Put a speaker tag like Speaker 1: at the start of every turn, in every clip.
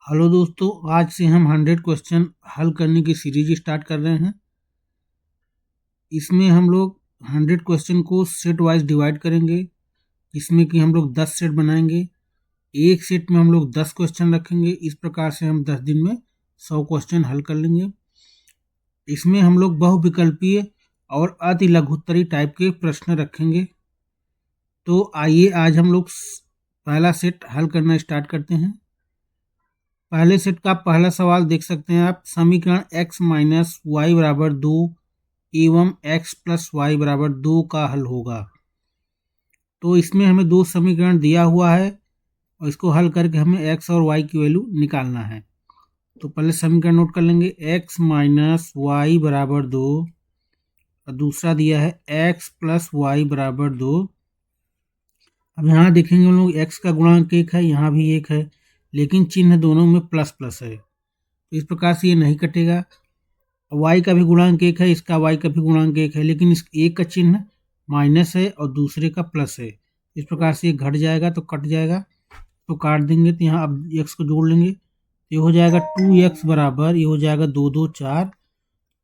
Speaker 1: Hello दोस्तों, आज से हम 100 क्वेश्चन हल करने की सीरीज स्टार्ट कर रहे हैं। इसमें हम लोग 100 क्वेश्चन को सेट वाइज डिवाइड करेंगे, जिसमें कि हम लोग 10 सेट बनाएंगे। एक सेट में हम लोग 10 क्वेश्चन रखेंगे। इस प्रकार से हम 10 दिन में 100 क्वेश्चन हल कर लेंगे। इसमें हम लोग बहुविकल्पीय और अति लघुत्तरी टाइप के प्रश्न रखेंगे। तो आइए आज हम लोग पहला सेट हल करना स्टार्ट करते हैं। पहले सेट का पहला सवाल देख सकते हैं आप। समीकरण x माइनस वाई बराबर 2 एवं x प्लस वाई बराबर 2 का हल होगा। तो इसमें हमें दो समीकरण दिया हुआ है और इसको हल करके हमें x और y की वैल्यू निकालना है। तो पहले समीकरण नोट कर लेंगे, x माइनस वाई बराबर 2 और दूसरा दिया है x प्लस वाई बराबर 2। अब यहाँ देखेंगे हम लोग x का गुणांक 1 है, यहाँ भी 1 है, लेकिन चिन्ह दोनों में प्लस प्लस है, तो इस प्रकार से ये नहीं कटेगा। y का भी गुणांक 1 है, इसका y का भी गुणांक 1 है, लेकिन इस एक का चिन्ह माइनस है और दूसरे का प्लस है। इस प्रकार से ये घट जाएगा तो कट जाएगा, तो काट देंगे। तो यहाँ अब x को जोड़ लेंगे, तो ये हो जाएगा 2x बराबर, ये हो जाएगा 2 2 4,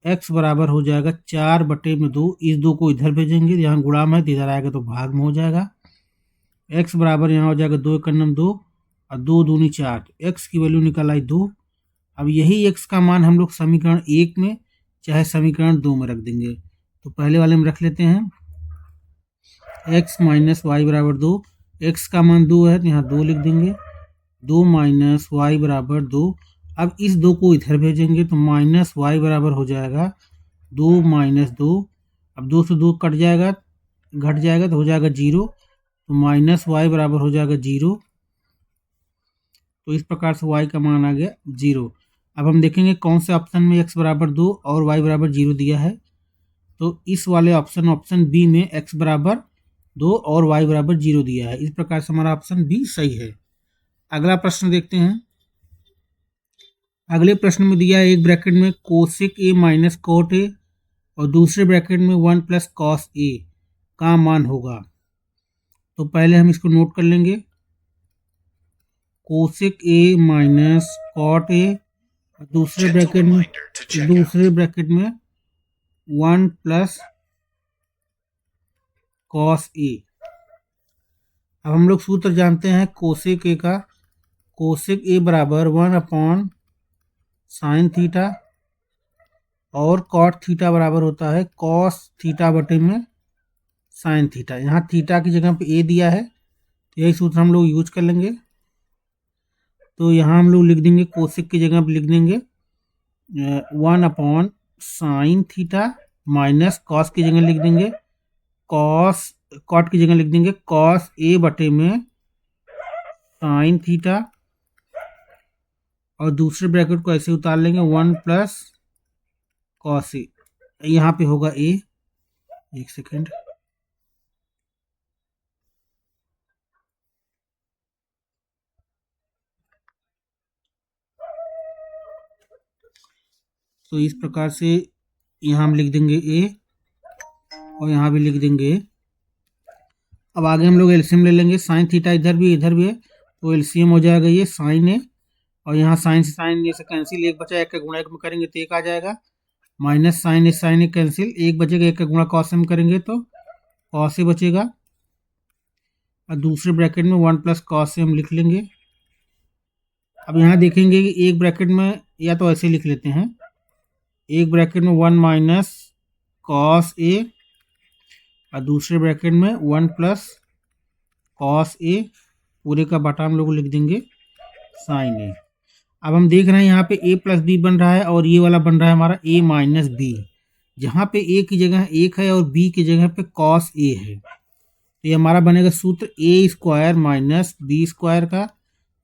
Speaker 1: x बराबर हो जाएगा 4/2। इस 2 को इधर भेजेंगे, यहाँ गुणा में, तो इधर आएगा तो भाग में हो जाएगा। x बराबर यहाँ हो जाएगा 2 एकम 2 और 2 दूनी 4, तो x की वैल्यू निकल आई 2। अब यही x का मान हम लोग समीकरण 1 में चाहे समीकरण 2 में रख देंगे। तो पहले वाले में रख लेते हैं, x माइनस वाई बराबर 2, x का मान 2 है तो यहाँ 2 लिख देंगे, 2 माइनस वाई बराबर 2। अब इस 2 को इधर भेजेंगे तो माइनस वाई बराबर हो जाएगा 2 माइनस 2। अब 2 से 2 कट जाएगा, घट जाएगा तो हो जाएगा 0, तो माइनस वाई बराबर हो जाएगा 0। तो इस प्रकार से y का मान आ गया 0। अब हम देखेंगे कौन से ऑप्शन में x बराबर 2 और y बराबर 0 दिया है। तो इस वाले ऑप्शन बी में x बराबर 2 और y बराबर 0 दिया है। इस प्रकार से हमारा ऑप्शन बी सही है। अगला प्रश्न देखते हैं। अगले प्रश्न में दिया है एक ब्रैकेट में cosec A minus cot A और दूसरे ब्रैकेट में 1 प्लस कॉस ए का मान होगा। तो पहले हम इसको नोट कर लेंगे, cosec A minus cot A, दूसरे ब्रैकेट में 1 प्लस कॉस ए। अब हम लोग सूत्र जानते हैं कोसेक ए का, कोसेक ए बराबर 1 साइन थीटा और कॉट थीटा बराबर होता है कॉस थीटा बटे में साइन थीटा। यहाँ थीटा की जगह पे ए दिया है, तो यही सूत्र हम लोग यूज कर लेंगे। तो यहाँ हम लोग लिख देंगे, कोसेक की जगह पे लिख देंगे 1 साइन थीटा माइनस कॉस की जगह लिख देंगे कॉट की जगह लिख देंगे कॉस ए बटे में साइन थीटा, और दूसरे ब्रैकेट को ऐसे उतार लेंगे 1 प्लस कॉस ए। यहाँ पे होगा ए, एक सेकेंड, तो इस प्रकार से यहाँ हम लिख देंगे ए और यहाँ भी लिख देंगे ए। अब आगे हम लोग एलसीएम ले लेंगे, साइन थीटा इधर भी है, तो एलसीएम हो जाएगा ये साइन ए, और यहाँ साइन से साइन ए से कैंसिल, एक बचा, एक का गुणा एक में करेंगे तो एक आ जाएगा, माइनस साइन ए कैंसिल, एक बचेगा, एक का गुणा कॉस में करेंगे तो कॉस ए बचेगा, और दूसरे ब्रैकेट में 1 प्लस कॉस ए हम लिख लेंगे। अब यहाँ देखेंगे कि एक ब्रैकेट में, या तो ऐसे लिख लेते हैं, एक ब्रैकेट में 1 माइनस कॉस ए और दूसरे ब्रैकेट में 1 प्लस कॉस ए, पूरे का बटा हम लोग लिख देंगे साइन ए। अब हम देख रहे हैं यहाँ पे a प्लस बी बन रहा है और ये वाला बन रहा है हमारा a माइनस बी। जहाँ पे a की जगह 1 है और b की जगह पे कॉस a है, तो ये हमारा बनेगा सूत्र a square minus B square का,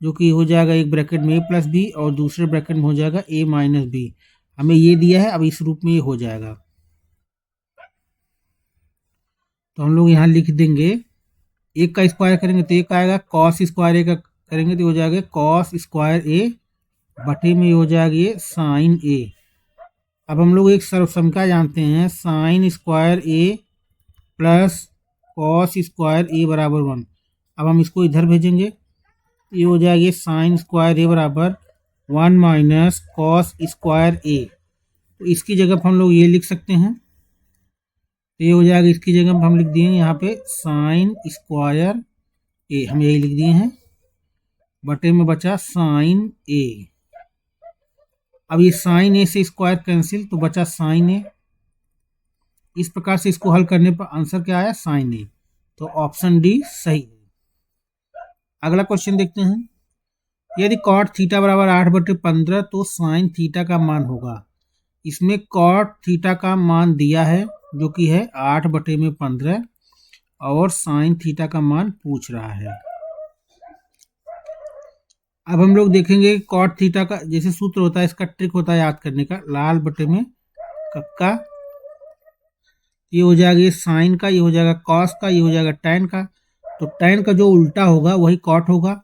Speaker 1: जो कि हो जाएगा एक ब्रैकेट में a प्लस बी और दूसरे ब्रैकेट में हो जाएगा a माइनस बी। हमें ये दिया है, अब इस रूप में ये हो जाएगा। तो हम लोग यहाँ लिख देंगे, एक का स्क्वायर करेंगे तो एक आएगा, कॉस स्क्वायर ए का करेंगे तो हो जाएगा कॉस स्क्वायर ए बटे में हो जाएगा ये साइन ए। अब हम लोग एक सर्वसंख्या जानते हैं, साइन स्क्वायर ए प्लस कॉस स्क्वायर ए बराबर 1। अब हम इसको इधर भेजेंगे, ये हो जाएगा साइन स्क्वायर ए बराबर 1 माइनस कॉस स्क्वायर ए। तो इसकी जगह पर हम लोग ये लिख सकते हैं, तो ये हो जाएगा, इसकी जगह पर हम लिख दिए यहाँ पे साइन स्क्वायर ए, हम यही लिख दिए हैं, बटे में बचा साइन ए। अब ये साइन ए से स्क्वायर कैंसिल, तो बचा साइन ए। इस प्रकार से इसको हल करने पर आंसर क्या आया, साइन ए। तो ऑप्शन डी सही है। अगला क्वेश्चन देखते हैं, यदि कॉट थीटा बराबर 8/15 तो साइन थीटा का मान होगा। इसमें कॉट थीटा का मान दिया है जो कि है 8/15 और साइन थीटा का मान पूछ रहा है। अब हम लोग देखेंगे कॉट थीटा का जैसे सूत्र होता है, इसका ट्रिक होता है याद करने का, लाल बटे में कक्का। ये हो जाएगा ये साइन का, ये हो जाएगा कॉस का, ये हो जाएगा टैन का। तो टैन का जो उल्टा होगा वही कॉट होगा।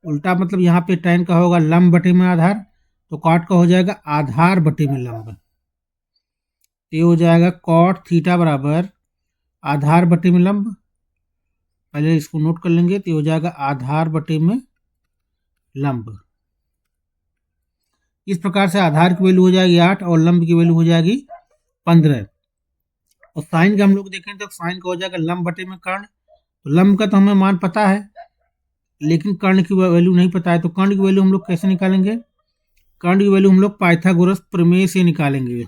Speaker 1: उल्टा मतलब यहाँ पे टैन का होगा लंब बटे में आधार, तो कॉट का हो जाएगा आधार बटे में लंब। ये हो जाएगा कॉट थीटा बराबर आधार बटे में लंब, पहले इसको नोट कर लेंगे। तो ये हो जाएगा आधार बटे में लंब। इस प्रकार से आधार की वैल्यू हो जाएगी 8 और लंब की वैल्यू हो जाएगी 15। और साइन का हम लोग देखें तो साइन का हो जाएगा लंब बटे में कर्ण। तो लंब का तो हमें मान पता है, लेकिन कर्ण की वैल्यू नहीं पता है। तो कर्ण की वैल्यू हम लोग कैसे निकालेंगे, कर्ण की वैल्यू हम लोग पाइथागोरस प्रमेय से निकालेंगे।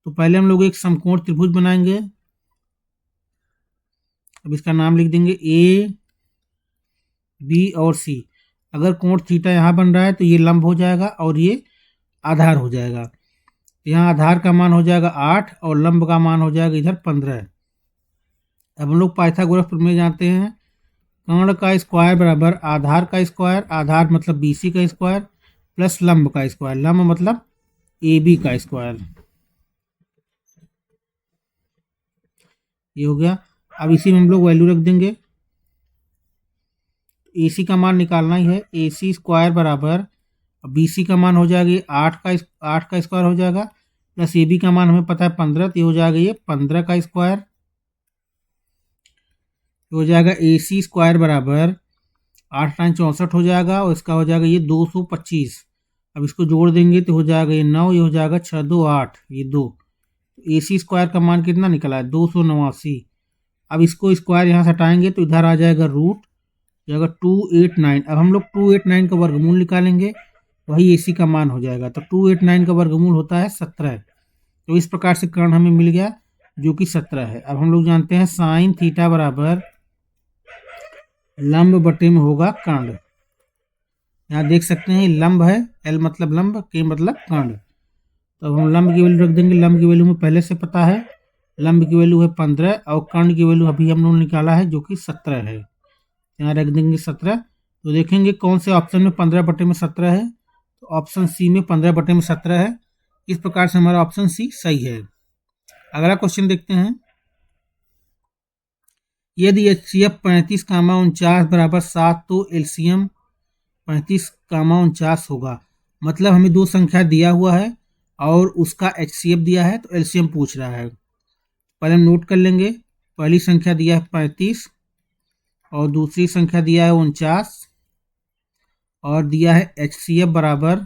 Speaker 1: तो पहले हम लोग एक समकोण त्रिभुज बनाएंगे। अब इसका नाम लिख देंगे ए बी और सी। अगर कोण थीटा यहाँ बन रहा है तो ये लंब हो जाएगा और ये आधार हो जाएगा। यहाँ आधार का मान हो जाएगा 8 और लंब का मान हो जाएगा इधर 15। अब हम लोग पाइथागोरस प्रमेय जानते हैं, कर्ण का स्क्वायर बराबर आधार का स्क्वायर, आधार मतलब बीसी का स्क्वायर, प्लस लंब का स्क्वायर, लंब मतलब ए बी का स्क्वायर। ये हो गया। अब इसी में हम लोग वैल्यू रख देंगे। ए सी का मान निकालना ही है, ए सी स्क्वायर बराबर बी सी का मान हो जाएगा 8 का स्क्वायर हो जाएगा, प्लस ए बी का मान हमें पता है 15, तो ये हो जाएगा ये 15 का स्क्वायर। हो जाएगा ए सी स्क्वायर बराबर 8×9 = 64 हो जाएगा, और इसका हो जाएगा ये 225। अब इसको जोड़ देंगे तो हो जाएगा ये 9, ये हो जाएगा 6×2 = 8, ये 2। ए सी स्क्वायर का मान कितना निकला है, 289। अब इसको स्क्वायर यहाँ से हटाएंगे तो इधर आ जाएगा रूट, जाएगा 289। अब हम लोग 289 का वर्गमूल निकालेंगे, वही ए सी का मान हो जाएगा। तो 289 का वर्गमूल होता है 17। तो इस प्रकार से कर्ण हमें मिल गया जो कि 17 है। अब हम लोग जानते हैं साइन थीटा बराबर लंब बटे में होगा कर्ण। यहाँ देख सकते हैं लंब है, एल मतलब लंब, के मतलब कर्ण। तो अब हम लंब की वैल्यू रख देंगे। लंब की वैल्यू हमें पहले से पता है, लंब की वैल्यू है 15 और कर्ण की वैल्यू अभी हम लोग निकाला है जो कि 17 है। यहाँ रख देंगे 17। तो देखेंगे कौन से ऑप्शन में 15/17 है, तो ऑप्शन सी में 15/17 है। इस प्रकार से हमारा ऑप्शन सी सही है। अगला क्वेश्चन देखते हैं, यदि HCF 35, 49 = 7 तो LCM 35, 49 होगा। मतलब हमें दो संख्या दिया हुआ है और उसका HCF दिया है, तो LCM पूछ रहा है। पहले हम नोट कर लेंगे, पहली संख्या दिया है 35 और दूसरी संख्या दिया है 49 और दिया है HCF बराबर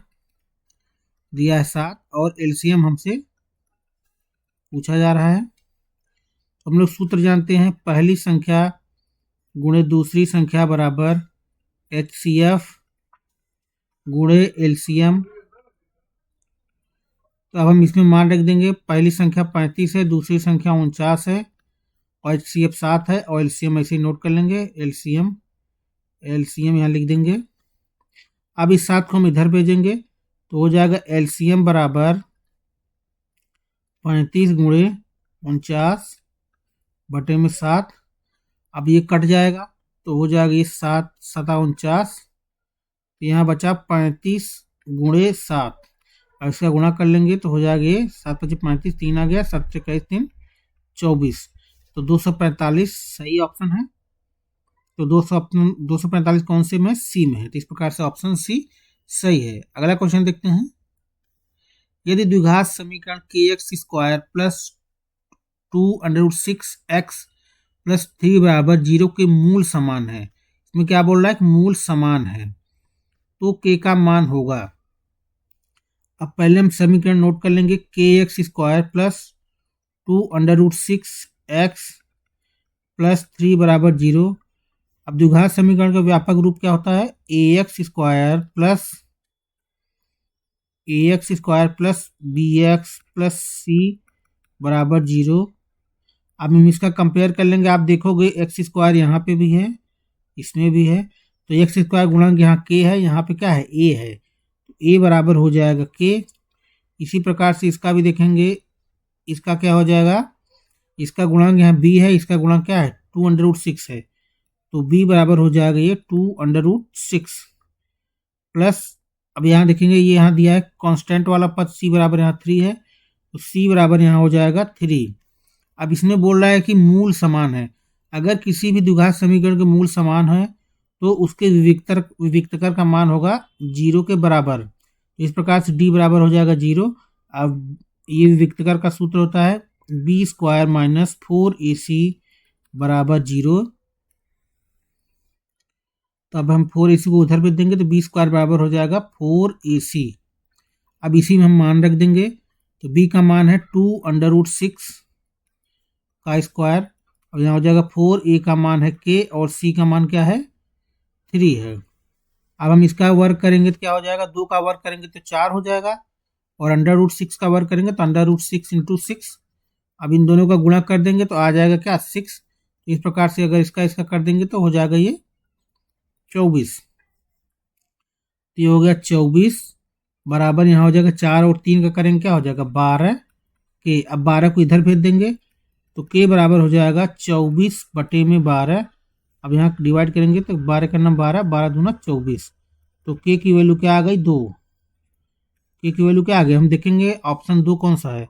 Speaker 1: दिया है 7 और LCM हमसे पूछा जा रहा है। हम लोग सूत्र जानते हैं, पहली संख्या गुणे दूसरी संख्या बराबर HCF गुणे LCM। तो अब हम इसमें मान रख देंगे, पहली संख्या 35 है, दूसरी संख्या 49 है और HCF 7 है और LCM ऐसे ही नोट कर लेंगे। LCM यहाँ लिख देंगे। अब इस 7 को हम इधर भेजेंगे तो हो जाएगा LCM बराबर 35 गुणे 49 बटे में 7। अब ये कट जाएगा तो हो जाएगा ये 7 7 49, यहाँ बचा 35 गुणे 7। और इसका गुणा कर लेंगे तो हो जाएगा ये 7×5 = 35, 3 आ गया, 7×1 = 3 24। तो 245 सही ऑप्शन है। तो 245 कौन से में, सी में है। तो इस प्रकार से ऑप्शन सी सही है। अगला क्वेश्चन देखते हैं, यदि द्विघात समीकरण kx² प्लस 2√6x प्लस 3 बराबर 0 के मूल समान है, इसमें क्या बोल रहा है कि मूल समान है, तो k का मान होगा। अब पहले हम समीकरण नोट कर लेंगे, के x square plus 2√6x plus 3 बराबर 0। अब द्विघात समीकरण का व्यापक रूप क्या होता है, ax bx प्लस c बराबर 0। अब हम इसका कंपेयर कर लेंगे, आप देखोगे एक्स स्क्वायर यहाँ पे भी है, इसमें भी है, तो एक्स स्क्वायर गुणांक यहाँ के है, यहाँ पे क्या है, ए है, तो ए बराबर हो जाएगा के। इसी प्रकार से इसका भी देखेंगे, इसका क्या हो जाएगा, इसका गुणांक यहाँ बी है, इसका गुणांक क्या है, 2√6 है, तो बी बराबर हो जाएगा ये 2√6 प्लस, अब यहाँ देखेंगे ये यहाँ दिया है कांस्टेंट वाला पद, सी बराबर यहाँ 3 है, तो सी बराबर यहाँ हो जाएगा 3। अब इसमें बोल रहा है कि मूल समान है, अगर किसी भी द्विघात समीकरण के मूल समान है तो उसके विविक्तकर का मान होगा 0 के बराबर। तो इस प्रकार से डी बराबर हो जाएगा 0। अब ये विविक्तकर का सूत्र होता है बी स्क्वायर माइनस 4ac बराबर 0। तो अब हम 4ac को उधर भेज देंगे तो बी स्क्वायर बराबर हो जाएगा 4ac। अब इसी में हम मान रख देंगे, तो b का मान है 2√6 का स्क्वायर, और यहाँ हो जाएगा 4a का मान है k और c का मान क्या है 3 है। अब हम इसका वर्क करेंगे तो क्या हो जाएगा, 2 का वर्क करेंगे तो 4 हो जाएगा, और √6 का वर्क करेंगे तो √6 × 6। अब इन दोनों का गुणा कर देंगे तो आ जाएगा क्या 6। तो इस प्रकार से अगर इसका कर देंगे तो हो जाएगा ये 24। तो ये हो गया 24 बराबर, यहाँ हो जाएगा 4 और 3 का करेंगे क्या हो जाएगा 12 के। अब 12 को इधर भेज देंगे तो के बराबर हो जाएगा 24/12। अब यहाँ डिवाइड करेंगे तो 12 का नाम 12, 12 दूना 24, तो के की वैल्यू क्या आ गई 2। के की वैल्यू क्या आ गई, हम देखेंगे ऑप्शन 2 कौन सा है,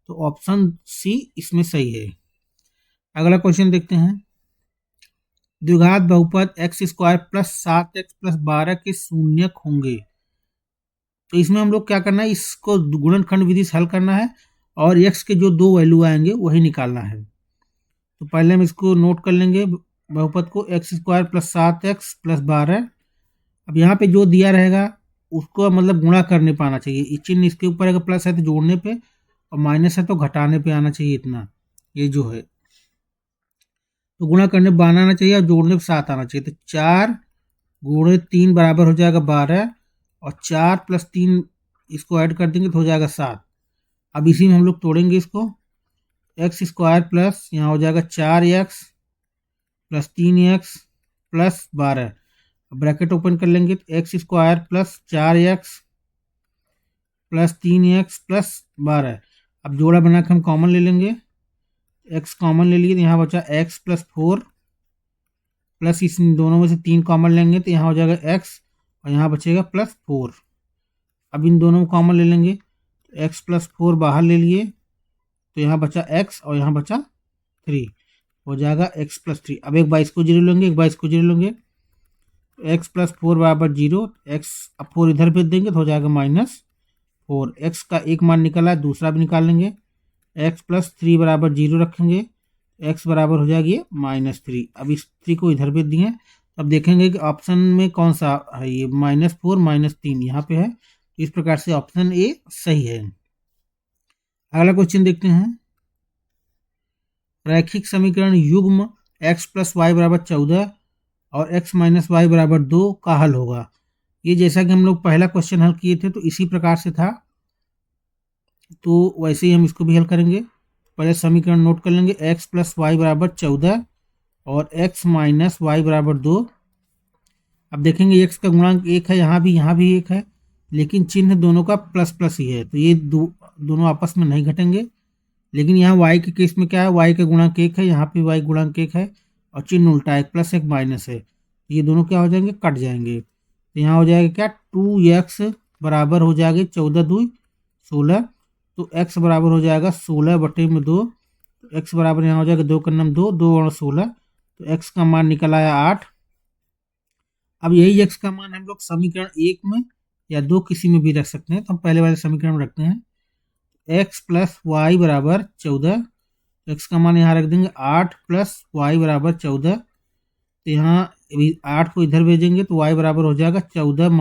Speaker 1: तो ऑप्शन सी इसमें सही है। अगला क्वेश्चन देखते हैं, द्विघात बहुपद x square plus 7x plus 12 के शून्यक होंगे। तो इसमें हम लोग क्या करना है, इसको गुणनखंड विधि से हल करना है और x के जो दो वैल्यू आएंगे वही निकालना है। तो पहले हम इसको नोट कर लेंगे बहुपद को, x square plus 7x plus 12। अब यहाँ पे जो दिया रहेगा उसको मतलब गुणा करने पे आना चाहिए, चिन्ह इसके ऊपर अगर प्लस है तो जोड़ने पे, और माइनस है तो घटाने पे आना चाहिए इतना, ये जो है तो गुणा करने पे आना चाहिए और जोड़ने पे 7 आना चाहिए। तो 4 गुणे 3 बराबर हो जाएगा 12, और 4 + 3 इसको ऐड कर देंगे तो हो जाएगा 7। अब इसी में हम लोग तोड़ेंगे इसको, एक्स स्क्वायर प्लस यहाँ हो जाएगा 4x plus 3x plus 12, bracket open कर लेंगे तो x square plus 4x plus 3x plus 12। अब जोड़ा बना के हम कॉमन ले लेंगे, x कॉमन ले लिए तो यहाँ बचा x प्लस 4 प्लस इस दोनों में से 3 कॉमन लेंगे तो यहाँ हो जाएगा x और यहाँ बचेगा प्लस 4। अब इन दोनों को कॉमन ले लेंगे, x प्लस 4 बाहर ले लिए तो यहाँ बचा x और यहाँ बचा 3, हो जाएगा x प्लस 3। अब एक बार इसको 0 लेंगे, एक बार इसको 0 लेंगे, x प्लस 4 बराबर 0, x अब 4 इधर भेज देंगे तो हो जाएगा -4। x का एक मान निकला, दूसरा भी निकाल लेंगे, x प्लस 3 बराबर 0 रखेंगे, x बराबर हो जाएगी -3। अब इस 3 को इधर भेज दिए, अब देखेंगे कि ऑप्शन में कौन सा है, ये -4 -3 यहाँ पे है, तो इस प्रकार से ऑप्शन ए सही है। अगला क्वेश्चन देखते हैं, रैखिक समीकरण युग्म x प्लस वाई बराबर 14 और x माइनस वाई बराबर 2 का हल होगा। ये जैसा कि हम लोग पहला क्वेश्चन हल किए थे तो इसी प्रकार से था, तो वैसे ही हम इसको भी हल करेंगे। पहले समीकरण नोट कर लेंगे, x प्लस वाई बराबर 14 और x माइनस वाई बराबर 2। अब देखेंगे x का गुणांक 1 है, यहाँ भी 1 है, लेकिन चिन्ह दोनों का प्लस प्लस ही है, तो ये दोनों आपस में नहीं घटेंगे। लेकिन यहाँ y के केस में क्या है, y का गुणांक 1 है, यहाँ पे y गुणांक 1 है, और चिन्ह उल्टा है, प्लस एक माइनस है, ये दोनों क्या हो जाएंगे, कट जाएंगे। तो यहाँ हो जाएगा क्या, 2x बराबर हो जाएगा 14 2 16, तो x बराबर हो जाएगा 16/2, तो x बराबर यहाँ हो जाएगा 2 का नाम 2, 2 और 16, तो x का मान निकल आया 8। अब यही x का मान हम लोग समीकरण 1 में या 2 किसी में भी रख सकते हैं, तो हम पहले वाले समीकरण में रखते हैं, x प्लस वाई बराबर 14, x का मान यहाँ रख देंगे 8 प्लस वाई बराबर 14, तो यहाँ 8 को इधर भेजेंगे तो y बराबर हो जाएगा 14 -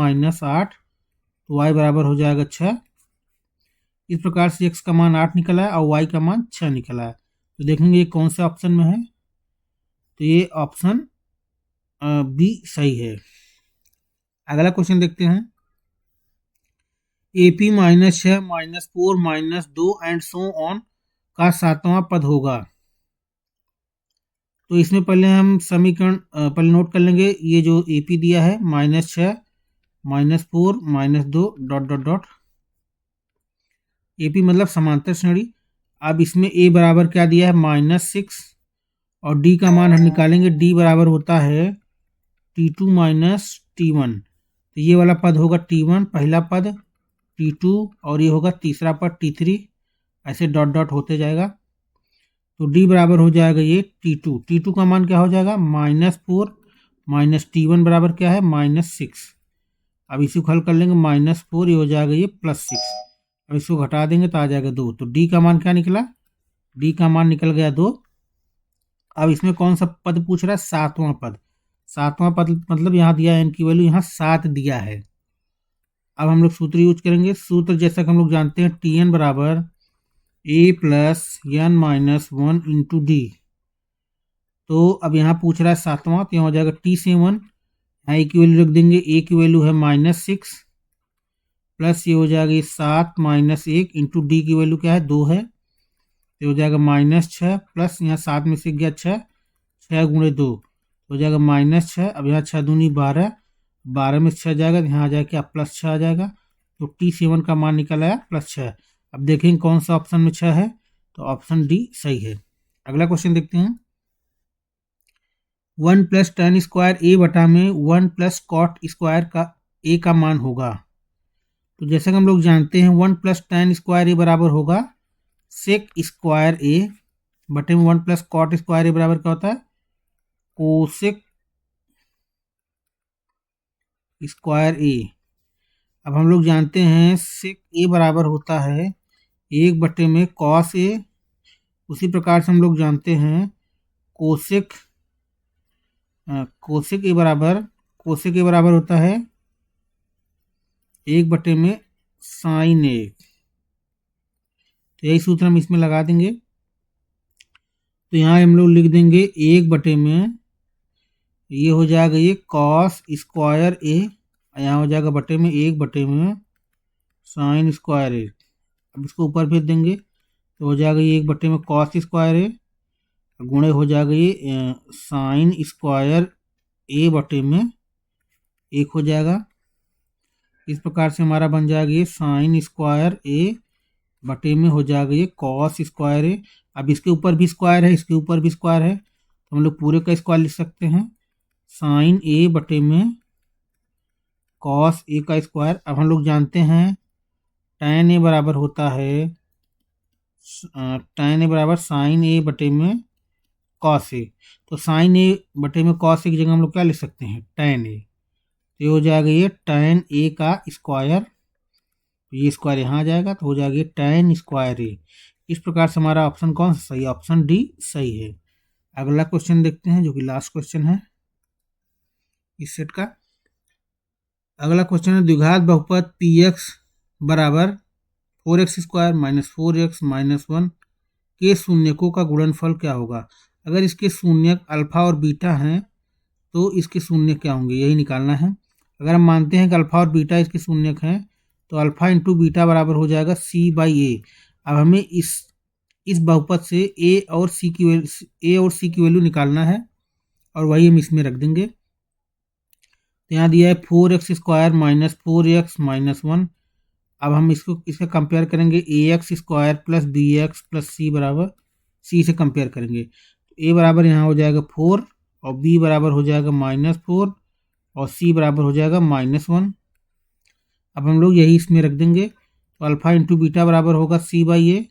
Speaker 1: 8, तो y बराबर हो जाएगा 6। इस प्रकार से x का मान 8 निकला है और y का मान 6 निकला है। तो देखेंगे ये कौन से ऑप्शन में है, तो ये ऑप्शन बी सही है। अगला क्वेश्चन देखते हैं। AP -6 -4 -2 एंड सो ऑन का 7वां पद होगा। तो इसमें पहले हम समीकरण पहले नोट कर लेंगे। ये जो AP दिया है -6 -4 -2 डॉट डॉट डॉट, AP मतलब समांतर श्रेणी। अब इसमें A बराबर क्या दिया है -6 और D का मान हम निकालेंगे। D बराबर होता है T2 -T1। तो ये वाला पद होगा T1 पहला पद, T2 और ये होगा तीसरा पद T3, ऐसे डॉट डॉट होते जाएगा। तो D बराबर हो जाएगा ये T2। T2 का मान क्या हो जाएगा -4 -T1 बराबर क्या है -6। अब इसी को हल कर लेंगे, -4 ये हो जाएगा ये +6। अब इसको घटा देंगे तो आ जाएगा 2। तो D का मान क्या निकला, D का मान निकल गया 2। अब इसमें कौन सा पद पूछ रहा है, 7वां पद। 7वां पद मतलब यहाँ दिया है n की वैल्यू यहाँ 7 दिया है। अब हम लोग सूत्र यूज करेंगे। सूत्र जैसा कि हम लोग जानते हैं Tn बराबर A + n - 1 × D। तो अब यहाँ पूछ रहा है 7वां, तो यहाँ हो जाएगा T7। यहाँ A की वैल्यू रख देंगे, A की वैल्यू है -6 प्लस ये हो जाएगा ये 7 - 1 × D की वैल्यू क्या है 2 है, तो हो जाएगा -6 प्लस यहाँ 7 में से गया 6, 6 × 2 हो जाएगा -6। अब यहाँ 6 दूनी 12, 12 में 6 जाएगा तो यहाँ आ जाएगा क्या +6 आ जाएगा। तो T7 का मान निकल आया +6। अब देखेंगे कौन सा ऑप्शन में 6 है, तो ऑप्शन डी सही है। अगला क्वेश्चन देखते हैं। 1 + tan² A बटा में 1 + cot² का A का मान होगा। तो जैसे कि हम लोग जानते हैं 1 + tan² A बराबर होगा sec² A बटे में 1 + cot² A बराबर क्या होता है cosec² A। अब हम लोग जानते हैं sec A बराबर होता है 1 बटे में cos A। उसी प्रकार से हम लोग जानते हैं cosec A बराबर होता है 1 बटे में sin A। तो यही सूत्र हम इसमें लगा देंगे। तो यहाँ हम लोग लिख देंगे 1 बटे में ये हो जाएगा ये cos² A, यहाँ हो जाएगा बटे में 1 बटे में sin² A। अब इसको ऊपर भेज देंगे तो हो जाएगा ये 1 बटे में cos² A गुणे हो जाएगा ये sin² A बटे में 1 हो जाएगा। इस प्रकार से हमारा बन जाएगा ये sin² A बटे में हो जाएगा ये cos² A। अब इसके ऊपर भी स्क्वायर है, इसके ऊपर भी स्क्वायर है, तो हम लोग पूरे का स्क्वायर लिख सकते हैं sin A बटे में cos A का स्क्वायर। अब हम लोग जानते हैं tan A बराबर होता है tan A बराबर sin A बटे में cos A। तो sin A बटे में cos A की जगह हम लोग क्या लिख सकते हैं tan A। तो ये हो जाएगा ये tan A का स्क्वायर, ये स्क्वायर यहाँ आ जाएगा तो हो जाएगा ये tan² A। इस प्रकार से हमारा ऑप्शन कौन सा सही है, ऑप्शन डी सही है। अगला क्वेश्चन देखते हैं जो कि लास्ट क्वेश्चन है इस सेट का। अगला क्वेश्चन है द्विघात बहुपद px बराबर 4x² - 4x - 1 के शून्यकों का गुणनफल क्या होगा। अगर इसके शून्यक अल्फा और बीटा हैं तो इसके शून्य क्या होंगे, यही निकालना है। अगर हम मानते हैं कि अल्फा और बीटा इसके शून्यक हैं तो अल्फा × बीटा बराबर हो जाएगा c/a। अब हमें इस बहुपद से a और c की वैल्यू निकालना है और वही हम इसमें रख देंगे। तो यहाँ दिया है 4x² - 4x - 1। अब हम इसका कंपेयर करेंगे ax² + bx + c बराबर c से कंपेयर करेंगे। तो a बराबर यहाँ हो जाएगा 4 और b बराबर हो जाएगा -4 और c बराबर हो जाएगा -1। अब हम लोग यही इसमें रख देंगे। तो अल्फा × बीटा बराबर होगा c/a।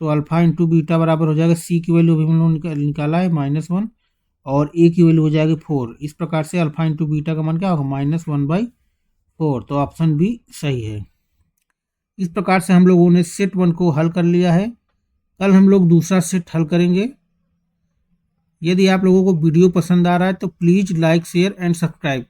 Speaker 1: तो अल्फा × बीटा बराबर हो जाएगा c की वैल्यू अभी हम लोग निकाला है -1 और a की वैल्यू हो जाएगी 4। इस प्रकार से अल्फा × बीटा का मान क्या होगा -1/4। तो ऑप्शन बी सही है। इस प्रकार से हम लोगों ने सेट 1 को हल कर लिया है। कल हम लोग दूसरा सेट हल करेंगे। यदि आप लोगों को वीडियो पसंद आ रहा है तो please like share and subscribe.